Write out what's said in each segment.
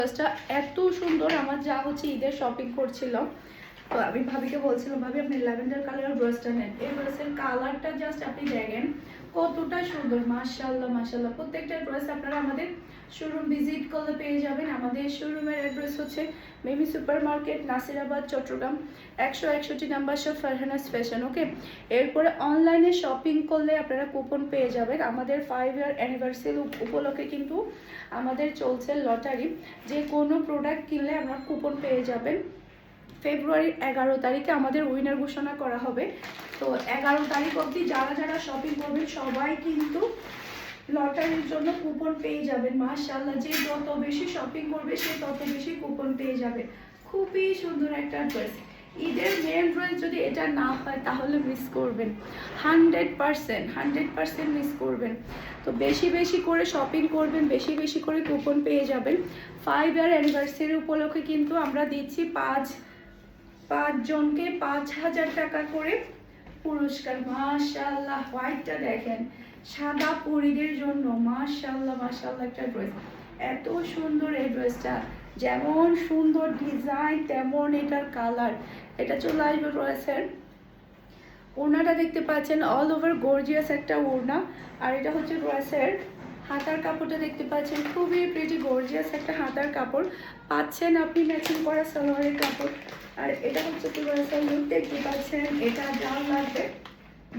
ড্রেসটা এত সুন্দর, আমার যা হচ্ছে ঈদের শপিং করছিলাম, তো আমি ভাবিকে বলছিলাম ভাবি আপনি ল্যাভেন্ডার কালারের ড্রেসটা নেন। এই ড্রেসের কালারটা জাস্ট আপনি দেখেন কতটা সুন্দর, মাশাআল্লাহ মাশাআল্লাহ। প্রত্যেকটা ড্রেস আপনারা আমাদের শোরুম ভিজিট করলে পেয়ে যাবেন। আমাদের শোরুমের অ্যাড্রেস হচ্ছে Mimi super market, Nasirabad, Chattogram 161 number shop, Farhana's fashion. Okay, এরপরে অনলাইনে শপিং করলে আপনারা কুপন পেয়ে যাবেন। আমাদের 5 ইয়ার অ্যানিভার্সারি উপলক্ষে কিন্তু আমাদের চলছে লটারি, যে কোনো প্রোডাক্ট কিনলে আপনারা কুপন পেয়ে যাবেন। ফেব্রুয়ারির 11 তারিখে আমাদের উইনার ঘোষণা করা হবে। তো 11 তারিখ অবধি যারা যারা শপিং করবেন সবাই কিন্তু লটারির জন্য কুপন পেয়ে যাবেন। মাশাআল্লাহ, যে যত বেশি শপিং করবে সে তত বেশি কুপন পেয়ে যাবে। খুবই সুন্দর একটা ড্রেস। ঈদের মেন ড্রেস যদি এটা না হয় তাহলে মিস করবেন, 100% মিস করবেন। তো বেশি বেশি করে শপিং করবেন, বেশি বেশি করে কুপন পেয়ে যাবেন। 5 ইয়ার অ্যানিভার্সারি উপলক্ষে কিন্তু আমরা দিচ্ছি পাঁচ জনকে 5,000 টাকা করে পুরস্কার। মাশাআল্লাহ, হোয়াইটটা দেখেন, সাদা পরীদের জন্য মাশাআল্লাহ মাশাআল্লাহ একটা ড্রেস। এত সুন্দর এই ড্রেসটা, যেমন সুন্দর ডিজাইন তেমন এটার কালার। এটা চলে আসবে ড্রেসের ওড়নাটা দেখতে পাচ্ছেন, অল ওভার গর্জিয়াস একটা ওড়না। আর এটা হচ্ছে ড্রেসের হাতার কাপড়টা দেখতে পাচ্ছেন, খুবই প্রিটি গর্জিয়াস একটা হাতার কাপড় পাচ্ছেন আপনি ম্যাচিং করা সালোয়ারের কাপড়। আর এটা হচ্ছে ড্রেসের লুক দেখতে পাচ্ছেন। এটা যা লাগবে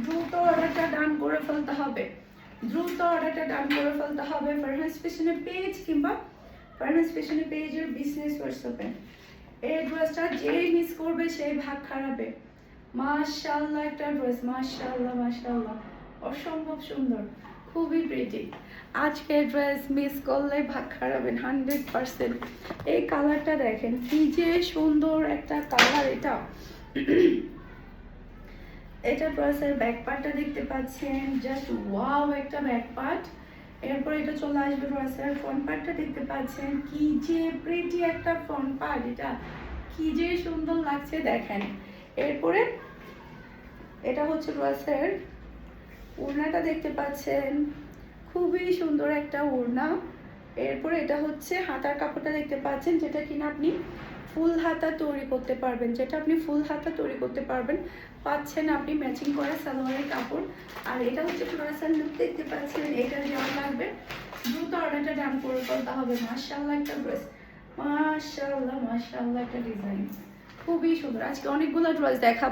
দ্রুত অর্ডারটা ডান করে ফেলতে হবে, ফারহানাস ফ্যাশনের পেজ কিংবা ফারহানাস ফ্যাশনের পেজের বিজনেস হোয়াটসঅ্যাপে। এই ড্রেসটা যেই মিস করবে সেই ভাগ খারাপে। মাশাআল্লাহ একটা ড্রেস, মাশাআল্লাহ মাশাআল্লাহ, অসম্ভব সুন্দর, খুবই প্রিটি। আজকে ড্রেস মিস করলে ভাগ খারাপেন 100%। এই কালারটা দেখেন কি যে সুন্দর একটা কালার। এটা ড্রেসের ব্যাক পার্টটা দেখতে পাচ্ছেন, জাস্ট ওয়াও একটা ব্যাক পার্ট। এরপর এটা চলে আসবে ড্রেসের ফ্রন্ট পার্টটা দেখতে পাচ্ছেন, কি যে প্রিটি একটা ফ্রন্ট পার্ট, এটা কি যে সুন্দর লাগছে দেখেন। এরপরে এটা হচ্ছে ড্রেসের ওড়নাটা দেখতে পাচ্ছেন, খুবই সুন্দর একটা ওড়না। এরপরে এটা হচ্ছে হাতার কাপড়টা দেখতে পাচ্ছেন, যেটা কিনা আপনি ফুল হাতা তৈরি করতে পারবেন, পাচ্ছেন আপনি ম্যাচিং করা সালোয়ারের কাপড়। আর এটা হচ্ছে ড্রেসের লুক দেখতে পাচ্ছেন। এটা যেমন লাগবে দ্রুত অর্ডারটা ডান করে ফেলতে হবে। মাশাআল্লাহ একটা ড্রেস, মাশাআল্লাহ মাশাআল্লাহ একটা ডিজাইন, খুবই সুন্দর। আজকে অনেকগুলো ড্রেস দেখাবো।